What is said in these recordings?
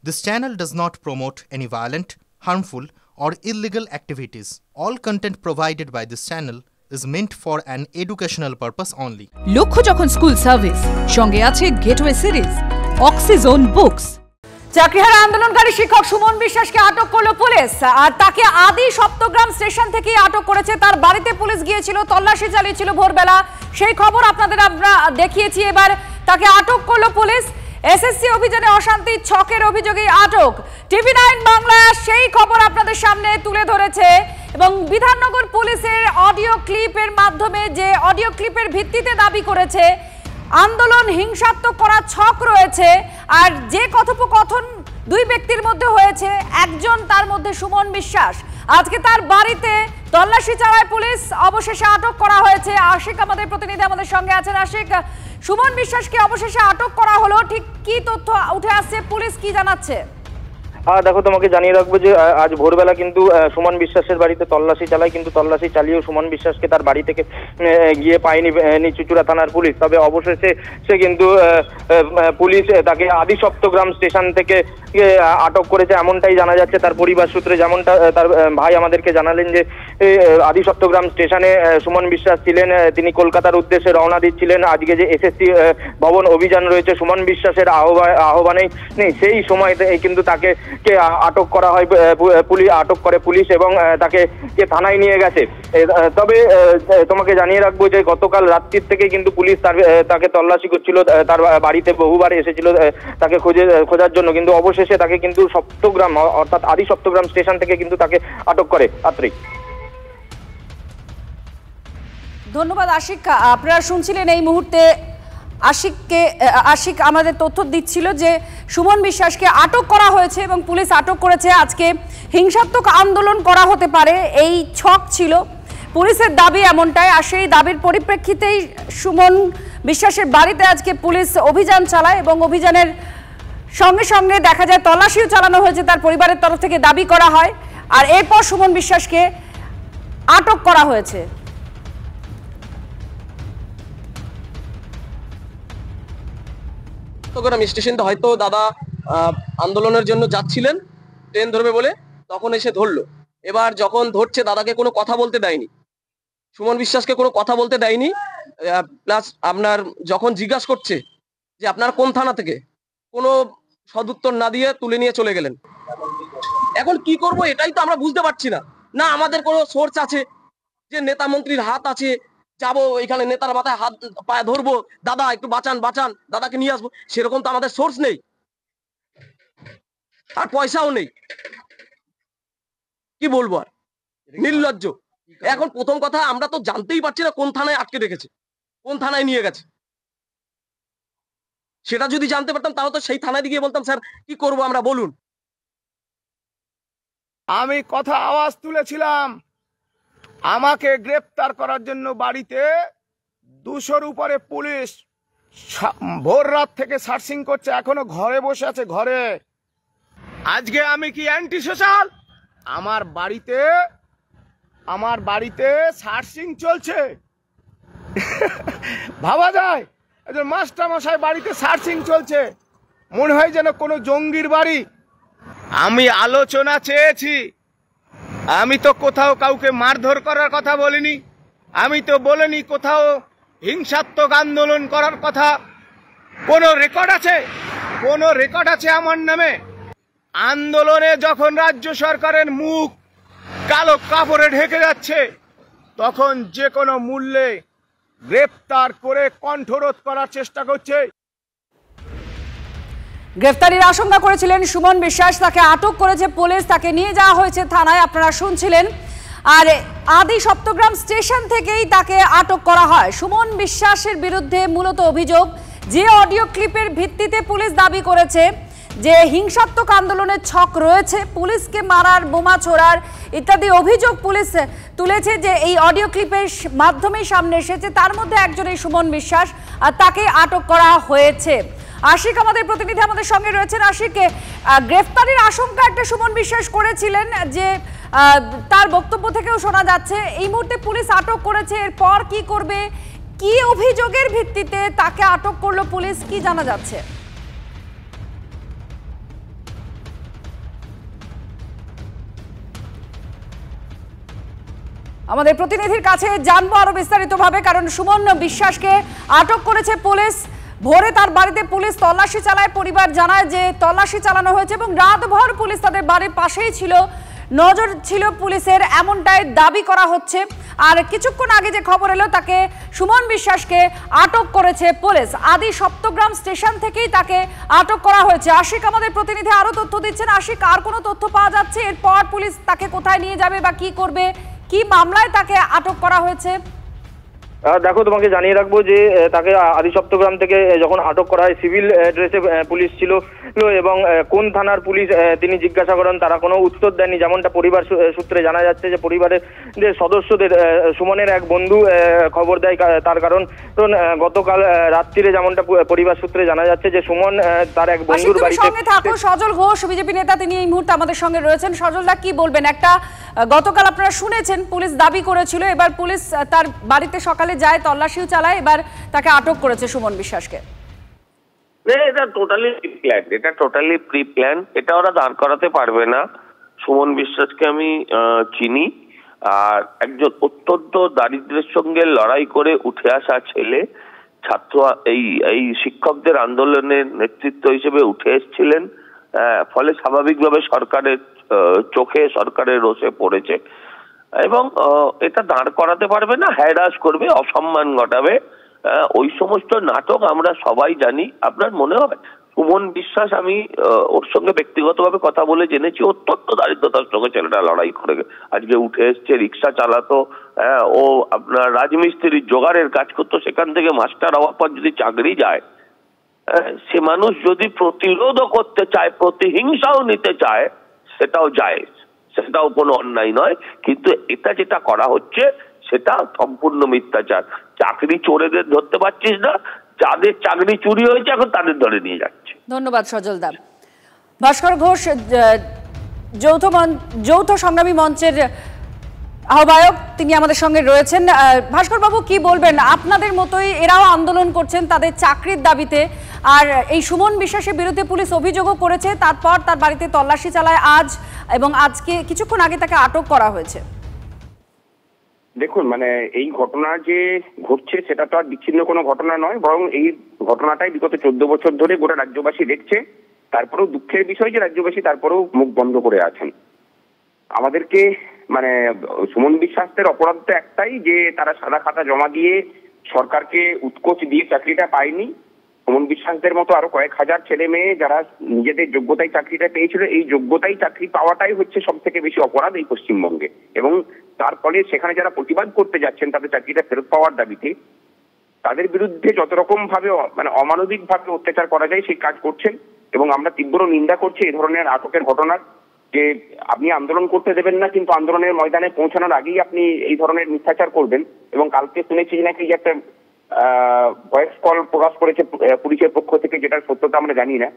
This channel does not promote any violent, harmful, or illegal activities. All content provided by this channel is meant for an educational purpose only. লক্ষ্য যখন school service সঙ্গে আছে gateway series, অক্সিজোন books. চাকরিহারা আন্দোলনকারী শিক্ষক সুমন বিশ্বাসকে আটক করলো police, আর তাকে আদি সপ্তগ্রাম স্টেশন থেকে আটক করেছে। তার বাড়িতে পুলিশ গিয়েছিল, তল্লাশি চালিয়েছিল ভোরবেলা, সেই খবর আপনাদের আমরা দেখিয়েছি। এবার তাকে আটক করলো পুলিশ। এসএসসি অভিযানে অশান্তি ছকের অভিযোগে আটক। টিভি9 বাংলা সেই খবর আপনাদের সামনে তুলে ধরেছে এবং বিধাননগর পুলিশের অডিও ক্লিপের মাধ্যমে, যে অডিও ক্লিপের ভিত্তিতে দাবি করেছে আন্দোলন হিংসাত্মক করা ছক রয়েছে, আর যে কথোপকথন দুই ব্যক্তির মধ্যে হয়েছে, একজন তার মধ্যে সুমন বিশ্বাস। আজকে তার বাড়িতে তল্লাশি চালায় পুলিশ, অবশেষে আটক করা হয়েছে। আশিক আমাদের প্রতিনিধি আমাদের সঙ্গে আছেন। আশিক, সুমন বিশ্বাসকে অবশেষে আটক করা হলো, ঠিক কি তথ্য উঠে আসছে, পুলিশ কি জানাচ্ছে? দেখো, তোমাকে জানিয়ে রাখবো যে আজ ভোরবেলা কিন্তু সুমন বিশ্বাসের বাড়িতে তল্লাশি চালায়, কিন্তু তল্লাশি চালিয়েও সুমন বিশ্বাসকে তার বাড়ি থেকে গিয়ে পায়নি চুচুড়া থানার পুলিশ। তবে অবশেষে সে কিন্তু পুলিশ তাকে আদি সপ্তগ্রাম স্টেশন থেকে আটক করেছে, এমনটাই জানা যাচ্ছে তার পরিবার সূত্রে। যেমনটা তার ভাই আমাদেরকে জানালেন যে আদি সপ্তগ্রাম স্টেশনে সুমন বিশ্বাস ছিলেন, তিনি কলকাতার উদ্দেশ্যে রওনা দিচ্ছিলেন। আজকে যে এসএসসি ভবন অভিযান রয়েছে সুমন বিশ্বাসের আহ্বানে, সেই সময় কিন্তু তাকে আটক করা হয়, আটক করে পুলিশ এবং তাকে থানায় নিয়ে গেছে। তবে তোমাকে জানিয়ে রাখবো যে গতকাল রাত্রির থেকে কিন্তু পুলিশ তাকে তল্লাশি করছিল, তার বাড়িতে বহুবার এসেছিল তাকে খোঁজার জন্য, কিন্তু অবশেষে তাকে কিন্তু সপ্তগ্রাম অর্থাৎ আদি সপ্তগ্রাম স্টেশন থেকে কিন্তু তাকে আটক করে। আত্রিক, ধন্যবাদ আশিক। আপনারা শুনছিলেন এই মুহূর্তে আশিক আমাদের তথ্য দিচ্ছিল যে সুমন বিশ্বাসকে আটক করা হয়েছে এবং পুলিশ আটক করেছে। আজকে হিংসাত্মক আন্দোলন করা হতে পারে, এই ছক ছিল পুলিশের দাবি এমনটাই। আর সেই দাবির পরিপ্রেক্ষিতেই সুমন বিশ্বাসের বাড়িতে আজকে পুলিশ অভিযান চালায় এবং অভিযানের সঙ্গে সঙ্গে দেখা যায় তল্লাশিও চালানো হয়েছে, তার পরিবারের তরফ থেকে দাবি করা হয়। আর এরপর সুমন বিশ্বাসকে আটক করা হয়েছে। স্টেশন হয়তো দাদা আন্দোলনের জন্য যাচ্ছিলেন, ট্রেন ধরবে বলে, তখন এসে ধরলো। এবার যখন ধরছে দাদাকে কোনো কথা বলতে দেয়নি, সুমন বিশ্বাসকে কোনো কথা বলতে দেয়নি। প্লাস আপনার যখন জিজ্ঞাসা করছে যে আপনার কোন থানা থেকে, কোনো সদুত্তর না দিয়ে তুলে নিয়ে চলে গেলেন। এখন কি করব এটাই তো আমরা বুঝতে পারছি না। না আমাদের কোনো সোর্স আছে যে নেতা মন্ত্রীর হাত আছে, যাবো এখানে নেতার মাথায় হাত পায়ে ধরবো, দাদা একটু বাঁচান বাঁচান, দাদাকে নিয়ে আসবো, সেরকম তো আমাদের সোর্স নেই, আর পয়সাও নেই। কি বলবো আর, নির্লজ্জ। এখন প্রথম কথা, আমরা তো জানতেই পারছি না কোন থানায় আটকে রেখেছে, কোন থানায় নিয়ে গেছে। সেটা যদি জানতে পারতাম তাহলে তো সেই থানায় গিয়ে বলতাম স্যার কি করবো আমরা, বলুন। আমি কথা আওয়াজ তুলেছিলাম, আমাকে গ্রেফতার করার জন্য বাড়িতে 200-র উপরে পুলিশ ভোর রাত থেকে সার্চিং করছে, এখনো ঘরে বসে আছে ঘরে। আজকে আমি কি অ্যান্টি সোশ্যাল? আমার বাড়িতে সার্চিং চলছে। ভাবা যায় একজন মাস্টার মশাই বাড়িতে সার্চিং চলছে, মনে হয় যেন কোনো জঙ্গির বাড়ি। আমি আলোচনা চেয়েছি, আমি তো কোথাও কাউকে মারধর করার কথা বলিনি, আমি তো বলিনি কোথাও হিংসাত্মক আন্দোলন করার কথা। কোনো রেকর্ড আছে? কোনো রেকর্ড আছে আমার নামে? আন্দোলনে যখন রাজ্য সরকারের মুখ কালো কাপড়ে ঢেকে যাচ্ছে, তখন যে কোনো মূল্যে গ্রেফতার করে কণ্ঠরোধ করার চেষ্টা করছে। গ্রেফতারির আশঙ্কা করেছিলেন সুমন বিশ্বাস, তাকে আটক করেছে পুলিশ, তাকে নিয়ে যাওয়া হয়েছে থানায়, আপনারা শুনছিলেন। আর আদি সপ্তগ্রাম স্টেশন থেকেই তাকে আটক করা হয়। সুমন বিশ্বাসের বিরুদ্ধে মূলত অভিযোগ, যে অডিও ক্লিপের ভিত্তিতে পুলিশ দাবি করেছে যে হিংসাত্মক আন্দোলনের ছক রয়েছে, পুলিশকে মারার, বোমা ছোড়ার ইত্যাদি অভিযোগ পুলিশ তুলেছে, যে এই অডিও ক্লিপের মাধ্যমেই সামনে এসেছে। তার মধ্যে একজন এই সুমন বিশ্বাস, আর তাকে আটক করা হয়েছে। আশিক আমাদের প্রতিনিধি আমাদের সঙ্গে রয়েছেন। আশিককে গ্রেফতারির আশঙ্কা একটা সুমন বিশ্বাস করেছিলেন, যে তার বক্তব্য থেকেও শোনা যাচ্ছে। এই মুহূর্তে পুলিশ আটক করেছে, এরপর কি করবে, কি অভিযোগের ভিত্তিতে তাকে আটক করলো পুলিশ, কি জানা যাচ্ছে? আমাদের প্রতিনিধির কাছে জানবো আরো বিস্তারিতভাবে, কারণ সুমন বিশ্বাসকে আটক করেছে পুলিশ। ভোরে তার বাড়িতে পুলিশ তল্লাশি চালায়, পরিবার জানায় যে তল্লাশি চালানো হয়েছে এবং রাতভর পুলিশ তাদের বাড়ির পাশেই ছিল, নজর ছিল পুলিশের, এমনটাই দাবি করা হচ্ছে। আর কিছুক্ষণ আগে যে খবর এলো, তাকে সুমন বিশ্বাসকে আটক করেছে পুলিশ। আদি সপ্তগ্রাম স্টেশন থেকেই তাকে আটক করা হয়েছে। আশিক আমাদের প্রতিনিধি আরো তথ্য দিচ্ছেন। আশিক, আর কোনো তথ্য পাওয়া যাচ্ছে? এরপর পুলিশ তাকে কোথায় নিয়ে যাবে বা কি করবে, কি মামলায় তাকে আটক করা হয়েছে? দেখো, তোমাকে জানিয়ে রাখবো যে তাকে আদি সপ্তগ্রাম থেকে যখন আটক করা হয়, সিভিল ড্রেসে পুলিশ ছিল এবং কোন থানার পুলিশ তিনি জিজ্ঞাসা করেন, তারা কোনো উত্তর দেননি। যেমনটা পরিবার সূত্রে জানা যাচ্ছে যে পরিবারের যে সদস্যদের সুমনের এক বন্ধু খবর দেয়, তার কারণ গতকাল রাত্রিরে যেমনটা পরিবার সূত্রে জানা যাচ্ছে যে সুমন তার এক বন্ধুর বাড়িতে থাকো। সজল ঘোষ বিজেপি নেতা, তিনি এই মুহূর্তে আমাদের সঙ্গে রয়েছেন। সজলদা, কি বলবেন? একটা গতকাল আপনারা শুনেছেন পুলিশ দাবি করেছিল, এবার পুলিশ তার বাড়িতে সকালে যায়, তল্লাশিও চালায়, এবার তাকে আটক করেছে সুমন বিশ্বাসকে। এটা টোটালি প্রি প্ল্যান। এটা ওরা দাঁড় করাতে পারবে না। সুমন বিশ্বাসকে আমি চিনি, আর একজন অত্যন্ত দারিদ্র্যের সঙ্গে লড়াই করে উঠে আসা ছেলে, ছাত্র এই শিক্ষকদের আন্দোলনের নেতৃত্ব হিসেবে উঠে এসেছিলেন। ফলে স্বাভাবিকভাবে সরকারের চোখে, সরকারের রোষে পড়েছে এবং এটা দাঁড় করাতে পারবে না, হ্যারাস করবে, অসম্মান ঘটাবে। ওই সমস্ত নাটক আমরা সবাই জানি। আপনার মনে হবে সুমন বিশ্বাস, আমি ওর সঙ্গে ব্যক্তিগতভাবে কথা বলে জেনেছি, অত্যন্ত দারিদ্রতার সঙ্গে ছেলেটা লড়াই করে আজকে উঠে এসছে। রিক্সা চালাতো, ও আপনার রাজমিস্ত্রির জোগাড়ের কাজ করতো, সেখান থেকে মাস্টার হওয়ার পর যদি চাকরি যায়, সে মানুষ যদি প্রতিরোধও করতে চায়, প্রতিহিংসাও নিতে চায়, সেটাও জায়েজ, সেটাও কোনো অন্যায় নয়। কিন্তু এটা যেটা করা হচ্ছে সেটা সম্পূর্ণ মিথ্যাচার। চাকরি চোরেদের ধরতে পারছিস না, যাদের চাকরি চুরি হয়েছে এখন তাদের ধরে নিয়ে যাচ্ছে। ধন্যবাদ সজল দা। ভাস্কর ঘোষ, যৌথ সংগ্রামী মঞ্চের আহ্বায়ক, তিনি আমাদের সঙ্গে রয়েছেন। ভাস্কর বাবু, কি বলবেন? আপনাদের মতোই এরাও আন্দোলন করছেন তাদের চাকরির দাবিতে, আর এই সুমন বিশ্বাসের বিরুদ্ধে পুলিশ অভিযোগও করেছে, তারপর তার বাড়িতে তল্লাশি চালায় আজ, এবং আজকে কিছুক্ষণ আগে তাকে আটক করা হয়েছে। দেখুন, মানে এই ঘটনা যে ঘটছে সেটা তো আর বিচ্ছিন্ন কোনো ঘটনা নয়, বরং এই ঘটনাটাই বিগত 14 বছর ধরে গোটা রাজ্যবাসী দেখছে। তারপরেও দুঃখের বিষয় যে রাজ্যবাসী তারপরেও মুখ বন্ধ করে আছেন। আমাদেরকে মানে সুমন বিশ্বাসের অপরাধ তো একটাই, যে তারা সাদা খাতা জমা দিয়ে সরকারকে উৎকোচ দিয়ে চাকরিটা পায়নি। সুমন বিশ্বাসদের মতো আরো কয়েক হাজার ছেলে মেয়ে যারা নিজেদের যোগ্যতায় চাকরিটা পেয়েছিল, এই যোগ্যতায় চাকরি পাওয়াটাই হচ্ছে সব থেকে বেশি অপরাধ এই পশ্চিমবঙ্গে। এবং তার ফলে সেখানে যারা প্রতিবাদ করতে যাচ্ছেন তাদের চাকরিটা ফেরত পাওয়ার দাবিতে, তাদের বিরুদ্ধে যত রকম ভাবে মানে অমানবিক ভাবে অত্যাচার করা যায় সেই কাজ করছেন। এবং আমরা তীব্র নিন্দা করছি এই ধরনের আটকের ঘটনার, যে আপনি আন্দোলন করতে দেবেন না কিন্তু আন্দোলনের ময়দানে পৌঁছানোর আগেই আপনি এই ধরনের মিথ্যাচার করবেন। এবং কালকে শুনেছি নাকি যে একটা ভয়েস কল প্রকাশ করেছে পুলিশের পক্ষ থেকে, যেটার সত্যতা আমরা জানি না।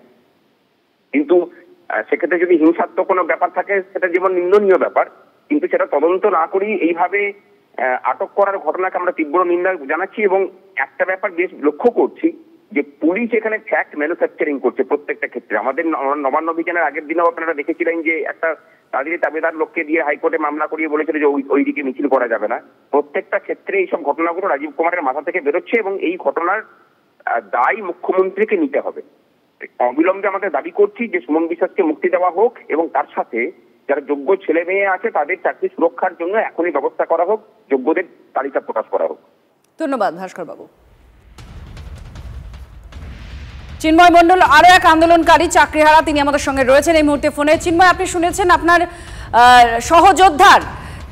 কিন্তু সেক্ষেত্রে যদি হিংসাত্মক কোনো ব্যাপার থাকে সেটা যেমন নিন্দনীয় ব্যাপার, কিন্তু সেটা তদন্ত না করেই এইভাবে আটক করার ঘটনাকে আমরা তীব্র নিন্দা জানাচ্ছি। এবং একটা ব্যাপার বেশ লক্ষ্য করছি যে পুলিশ এখানে ফ্যাক্ট ম্যানুফ্যাকচারিং করছে প্রত্যেকটা ক্ষেত্রে। আমাদের নবান্ন অভিযানের আগের দিনেও আপনারা দেখেছিলেন যে একটা তাদের তাবেদার লোককে দিয়ে হাইকোর্টে মামলা করিয়ে বলেছিল যে ওই দিকে মিছিল করা যাবে না। প্রত্যেকটা ক্ষেত্রে এইসব ঘটনাগুলো রাজীব কুমারের মাথা থেকে বেরোচ্ছে এবং এই ঘটনার দায় মুখ্যমন্ত্রীকে নিতে হবে। অবিলম্বে আমাদের দাবি করছি যে সুমন বিশ্বাসকে মুক্তি দেওয়া হোক এবং তার সাথে যারা যোগ্য ছেলে মেয়ে আছে তাদের চাকরি সুরক্ষার জন্য এখনই ব্যবস্থা করা হোক, যোগ্যদের তালিকা প্রকাশ করা হোক। ধন্যবাদ ভাস্কর বাবু। চিন্ময় মণ্ডল আরো এক আন্দোলনকারী চাকরিহারা, তিনি আমাদের সঙ্গে রয়েছেন এই মুহূর্তে ফোনে। চিন্ময়, আপনি শুনেছেন আপনার সহযোদ্ধার,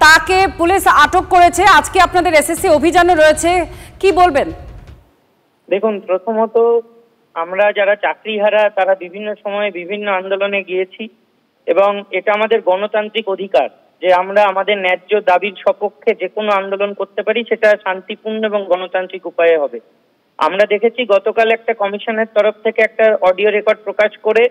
তাকে পুলিশ আটক করেছে, আজকে আপনাদের এসএসসি অভিযানও রয়েছে, কি বলবেন? দেখুন, প্রথমত আমরা যারা চাকরিহারা তারা বিভিন্ন সময়ে বিভিন্ন আন্দোলনে গিয়েছি এবং এটা আমাদের গণতান্ত্রিক অধিকার যে আমরা আমাদের ন্যায্য দাবির সপক্ষে যে কোনো আন্দোলন করতে পারি, সেটা শান্তিপূর্ণ এবং গণতান্ত্রিক উপায়ে হবে। আমরা দেখেছি গতকাল একটা কমিশনের তরফ থেকে একটা অডিও রেকর্ড প্রকাশ করে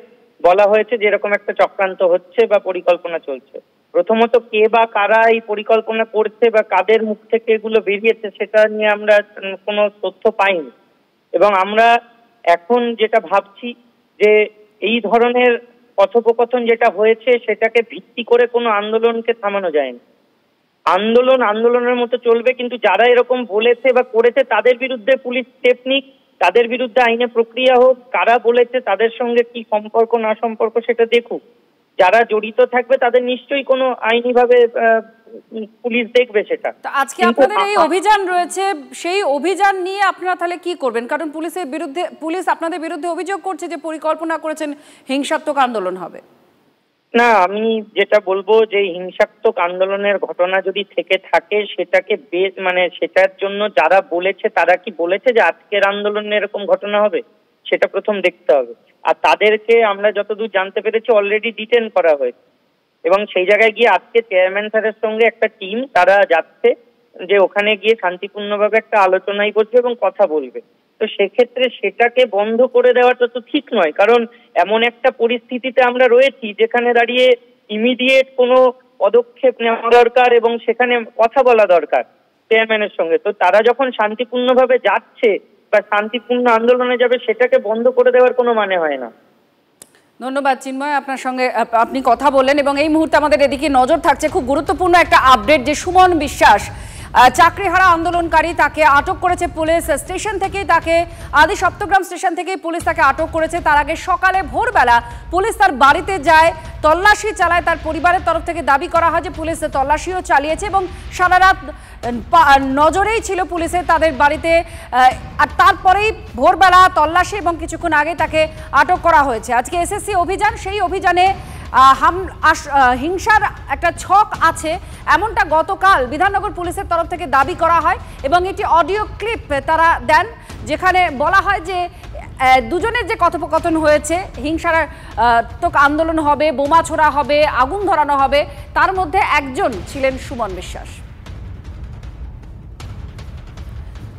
বলা হয়েছে যে এরকম একটা চক্রান্ত হচ্ছে বা পরিকল্পনা চলছে। প্রথমত কে বা কারা এই পরিকল্পনা করছে বা কাদের মুখ থেকে এগুলো বেরিয়েছে সেটা নিয়ে আমরা কোনো তথ্য পাইনি। এবং আমরা এখন যেটা ভাবছি যে এই ধরনের কথোপকথন যেটা হয়েছে সেটাকে ভিত্তি করে কোনো আন্দোলনকে থামানো যায়নি। আন্দোলনের মতো চলবে, কিন্তু যারা এরকম বলেছে বা করেছে তাদের বিরুদ্ধে পুলিশ স্টেপ নিক, তাদের বিরুদ্ধে আইনে প্রক্রিয়া হোক, কারা বলেছে তাদের সঙ্গে কি সম্পর্ক না সম্পর্ক সেটা দেখুক। যারা জড়িত থাকবে তাদের নিশ্চয়ই কোনো আইনিভাবে পুলিশ দেখবে সেটা। আজকে আপনাদের এই অভিযান রয়েছে, সেই অভিযান নিয়ে আপনারা তাহলে কি করবেন? কারণ পুলিশ আপনাদের বিরুদ্ধে অভিযোগ করছে যে পরিকল্পনা করেছেন হিংসাত্মক আন্দোলন হবে। না, আমি যেটা বলবো যে হিংসাত্মক আন্দোলনের ঘটনা যদি থেকে থাকে সেটাকে সেটার জন্য যারা বলেছে তারা কি বলেছে যে আজকের আন্দোলনে এরকম ঘটনা হবে, সেটা প্রথম দেখতে হবে। আর তাদেরকে আমরা যতদূর জানতে পেরেছি অলরেডি ডিটেন করা হয়েছে, এবং সেই জায়গায় গিয়ে আজকে চেয়ারম্যান স্যারের সঙ্গে একটা টিম তারা যাচ্ছে যে ওখানে গিয়ে শান্তিপূর্ণভাবে একটা আলোচনায় বসবে এবং কথা বলবে। তো সেক্ষেত্রে সেটাকে বন্ধ করে দেওয়াটা তো ঠিক নয়, কারণ এমন একটা পরিস্থিতিতে আমরা রয়েছি যেখানে দাঁড়িয়ে ইমিডিয়েট কোনো পদক্ষেপ নেওয়া দরকার এবং সেখানে কথা বলা দরকার চেয়ারম্যানের সঙ্গে। তো তারা যখন শান্তিপূর্ণভাবে যাচ্ছে বা শান্তিপূর্ণ আন্দোলনে যাবে, সেটাকে বন্ধ করে দেওয়ার কোনো মানে হয় না। ধন্যবাদ চিন্ময়, আপনার সঙ্গে আপনি কথা বললেন। এবং এই মুহূর্তে আমাদের এদিকে নজর থাকছে খুব গুরুত্বপূর্ণ একটা আপডেট, যে সুমন বিশ্বাস চাকরিহারা আন্দোলনকারী, তাকে আটক করেছে পুলিশ। স্টেশন থেকেই তাকে আদি সপ্তগ্রাম স্টেশন থেকেই পুলিশ তাকে আটক করেছে। তার আগে সকালে ভোরবেলা পুলিশ তার বাড়িতে যায়, তল্লাশি চালায়। তার পরিবারের তরফ থেকে দাবি করা হয় যে পুলিশ তল্লাশিও চালিয়েছে এবং সারা রাত নজরেই ছিল পুলিশের তাদের বাড়িতে। আর তারপরেই ভোরবেলা তল্লাশি এবং কিছুক্ষণ আগে তাকে আটক করা হয়েছে। আজকে এসএসসি অভিযান, সেই অভিযানে হিংসার একটা ছক আছে এমনটা গতকাল বিধাননগর পুলিশের তরফ থেকে দাবি করা হয়, এবং এটি অডিও ক্লিপ তারা দেন যেখানে বলা হয় যে দুজনের যে কথোপকথন হয়েছে, হিংসাত্মক আন্দোলন হবে, বোমা ছোড়া হবে, আগুন ধরানো হবে, তার মধ্যে একজন ছিলেন সুমন বিশ্বাস।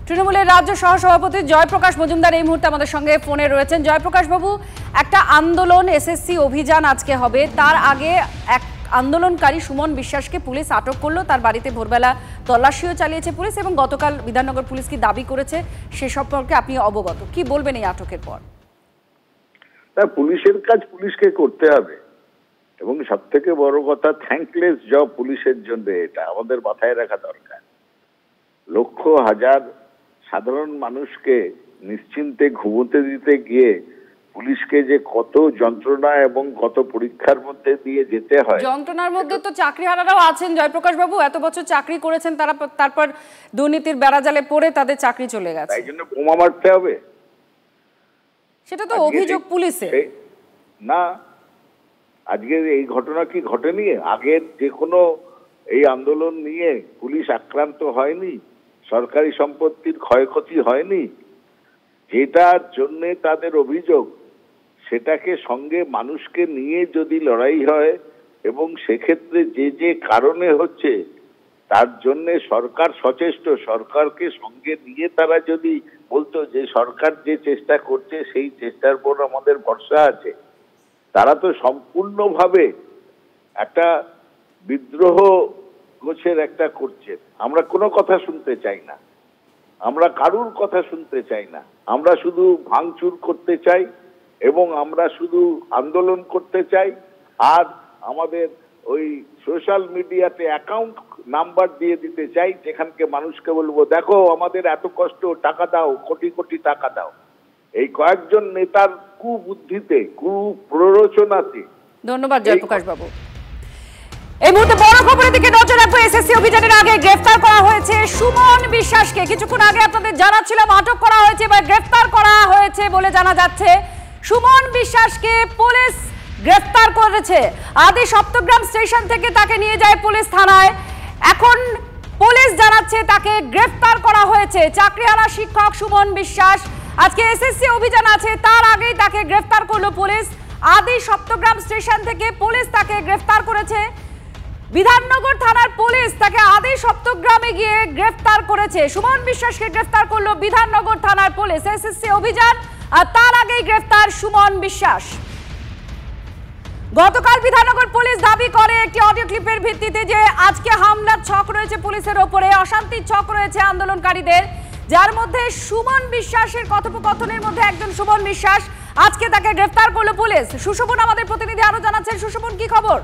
তৃণমূলের রাজ্য সহসভাপতি জয়প্রকাশ মজুমদার এই মুহূর্তে আমাদের সঙ্গে ফোনে রয়েছেন। জয়প্রকাশ বাবু, একটা আন্দোলন এসএসসি অভিযান আজকে হবে, তার আগে এক আন্দোলনকারী সুমন বিশ্বাসকে পুলিশ আটক করলো। তার বাড়িতে ভোরবেলা তল্লাশিও চালিয়েছে পুলিশ, এবং গতকাল বিধাননগর পুলিশ কি দাবি করেছে সে সম্পর্কে আপনি অবগত, কি বলবেন এই আটকের পর? পুলিশের কাজ পুলিশকে করতে হবে, এবং সব থেকে বড় কথা থ্যাঙ্কলেস জব পুলিশের জন্য, এটা আমাদের মাথায় রাখা দরকার। লক্ষ হাজার সাধারণ মানুষকে নিশ্চিন্তে ঘুমোতে দিতে গিয়ে পুলিশকে যে কত যন্ত্রণা এবং কত পরীক্ষার মধ্যে দিয়ে যেতে হয়। যন্ত্রণার মধ্যে তো চাকরিহারারাও আছেন জয়প্রকাশ বাবু, এত বছর চাকরি করেছেন তারা, তারপর দুর্নীতির বেড়াজালে পড়ে তাদের চাকরি চলে গেছে। তাই জন্য বোমা মারতে হবে? সেটা তো অভিযোগ পুলিশে না। আজকের এই ঘটনা কি ঘটেনি? আগের যে কোনো এই আন্দোলন নিয়ে পুলিশ আক্রান্ত হয়নি? সরকারি সম্পত্তির ক্ষয়ক্ষতি হয়নি? যেটার জন্য তাদের অভিযোগ, সেটাকে সঙ্গে মানুষকে নিয়ে যদি লড়াই হয়, এবং সেক্ষেত্রে যে যে কারণে হচ্ছে তার জন্য সরকার সচেষ্ট, সরকারকে সঙ্গে নিয়ে তারা যদি বলতো যে সরকার যে চেষ্টা করছে সেই চেষ্টার উপর আমাদের ভরসা আছে, তারা তো সম্পূর্ণভাবে একটা বিদ্রোহ গোছের একটা করছে। আমরা কোনো কথা শুনতে চাই না, আমরা কারুর কথা শুনতে চাই না, আমরা শুধু ভাঙচুর করতে চাই এবং আমরা শুধু আন্দোলন করতে চাই। আর আমাদের ওই সোশ্যাল মিডিয়াতে অ্যাকাউন্ট নাম্বার দিয়ে দিতে চাই, যেখানকে মানুষকে বলবো দেখো আমাদের এত কষ্ট, টাকা দাও, কোটি কোটি টাকা দাও। এই কয়েকজন নেতার কুবুদ্ধিতে, কুপ্ররোচনাতে। ধন্যবাদ জয়প্রকাশ বাবু। এই মুহূর্তে বড় খবরের দিকে নজর রাখবো। এসএসসি অভিযানের আগে গ্রেফতার করা হয়েছে সুমন বিশ্বাসকে। কিছুক্ষণ আগে আপনাদের জানাচ্ছিলাম আটক করা হয়েছে বা গ্রেফতার করা হয়েছে বলে জানা যাচ্ছে। সুমন বিশ্বাসকে পুলিশ গ্রেফতার করেছে। আদি সপ্তগ্রাম স্টেশন থেকে তাকে নিয়ে যায় পুলিশ থানায়। এখন পুলিশ জানাচ্ছে তাকে গ্রেফতার করা হয়েছে। চাকরিহারা শিক্ষক সুমন বিশ্বাস, আজকে এসএসসি অভিযান আছে, তার আগেই তাকে গ্রেফতার করলো পুলিশ। আদি সপ্তগ্রাম স্টেশন থেকে পুলিশ তাকে গ্রেফতার করেছে। বিধাননগর থানার পুলিশ তাকে আদি সপ্তগ্রামে গিয়ে গ্রেফতার করেছে। সুমন বিশ্বাসকে গ্রেফতার করলো বিধাননগর থানার পুলিশ। এসএসসি অভিযান আর তার আগেই গ্রেফতার সুমন বিশ্বাস। গতকাল বিধাননগর পুলিশ দাবি করে একটি অডিও ক্লিপের ভিত্তিতে যে আজকে হামলার ছক রয়েছে পুলিশের ওপরে, অশান্তির ছক রয়েছে আন্দোলনকারীদের, যার মধ্যে সুমন বিশ্বাসের কথোপকথনের মধ্যে একজন সুমন বিশ্বাস। আজকে তাকে গ্রেফতার করলো পুলিশ। সুশোভন আমাদের প্রতিনিধি আরো জানাচ্ছেন। সুশোভন, কি খবর?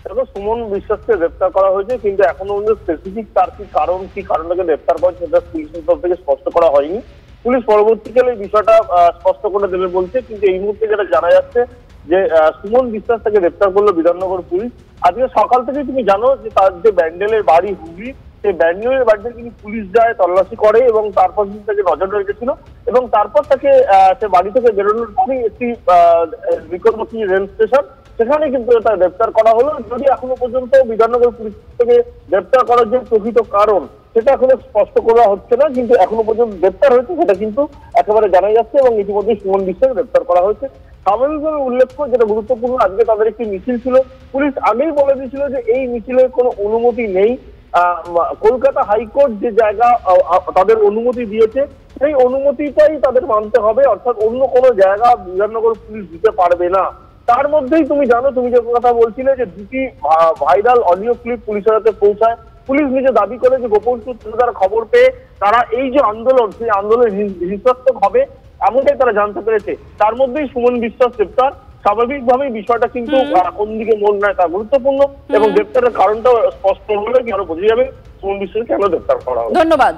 দেখো, সুমন বিশ্বাসকে গ্রেপ্তার করা হয়েছে, কিন্তু এখনো পর্যন্ত স্পেসিফিক তার কি কারণটাকে গ্রেপ্তার করেছে সেটা পুলিশের তরফ থেকে স্পষ্ট করা হয়নি। পুলিশ পরবর্তীকালে এই বিষয়টা স্পষ্ট করে দেবে বলছে, কিন্তু এই মুহূর্তে যেটা জানা যাচ্ছে যে সুমন বিশ্বাস তাকে গ্রেপ্তার করলো বিধাননগর পুলিশ। আজকে সকাল থেকে তুমি জানো যে তার যে ব্যান্ডেলের বাড়ি হুগলি, সেই ব্যান্ডেলের বাড়িতে কিন্তু পুলিশ যায়, তল্লাশি করে এবং তারপর কিন্তু তাকে নজরে রেখেছিল এবং তারপর তাকে সে বাড়ি থেকে বেরোনোর পরই একটি নিকটবর্তী রেল স্টেশন, সেখানে কিন্তু তার গ্রেপ্তার করা হলো। যদি এখনো পর্যন্ত বিধাননগর পুলিশ থেকে গ্রেপ্তার করার যে প্রকৃত কারণ সেটা এখনো স্পষ্ট করা হচ্ছে না, কিন্তু এখনো পর্যন্ত গ্রেপ্তার হয়েছে সেটা কিন্তু একেবারে জানা যাচ্ছে এবং ইতিমধ্যে সুমন বিশ্বাস গ্রেপ্তার করা হয়েছে। স্বাভাবিকভাবে উল্লেখ্য, যেটা গুরুত্বপূর্ণ, আজকে তাদের একটি মিছিল ছিল। পুলিশ আগেই বলে দিয়েছিল যে এই মিছিলের কোনো অনুমতি নেই। কলকাতা হাইকোর্ট যে জায়গা তাদের অনুমতি দিয়েছে সেই অনুমতিটাই তাদের মানতে হবে, অর্থাৎ অন্য কোনো জায়গা বিধাননগর পুলিশ দিতে পারবে না। তার মধ্যেই তুমি জানো, তুমি যে কথা বলছিলে যে দুটি ভাইরাল অডিও ক্লিপ পুলিশের হাতে পৌঁছায়। পুলিশ নিজে দাবি করে যে গোপন সূত্রে তারা খবর পেয়ে তারা এই যে আন্দোলন, সেই আন্দোলন হিংসাত্মক হবে এমনটাই তারা জানতে পেরেছে। তার মধ্যেই সুমন বিশ্বাস গ্রেপ্তার। স্বাভাবিকভাবেই বিষয়টা কিন্তু কোন দিকে মন নেয় তা গুরুত্বপূর্ণ এবং গ্রেপ্তারের কারণটাও স্পষ্ট হলে কি আরো বোঝা যাবে সুমন বিশ্বাসকে কেন গ্রেপ্তার করা হবে। ধন্যবাদ।